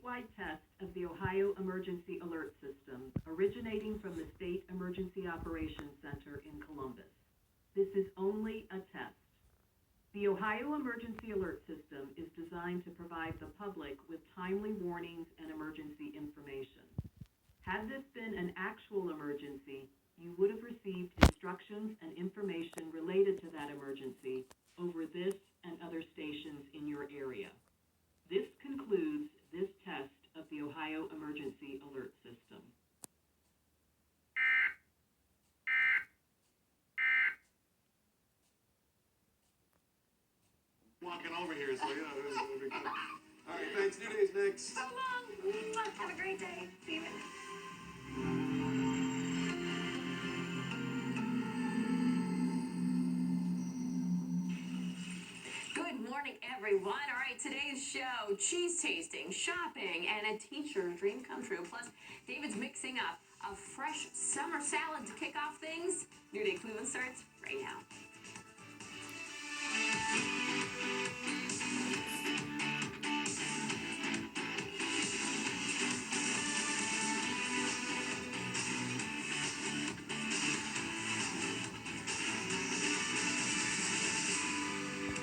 statewide test of the Ohio Emergency Alert System, originating from the State Emergency Operations Center in Columbus. This is only a test. The Ohio Emergency Alert System is designed to provide the public with timely warnings and emergency information. Had this been an actual emergency, you would have received instructions and information related to that emergency over this and other stations in your area. This concludes this test of the Ohio Emergency Alert System. Walking over here, so yeah, it'll be good. All right, thanks. New Day's next. So long. Have a great day. See you. Good morning, everyone. All right, today's show, cheese tasting, shopping, and a teacher's dream come true. Plus, David's mixing up a fresh summer salad to kick off things. New Day Cleveland starts right now.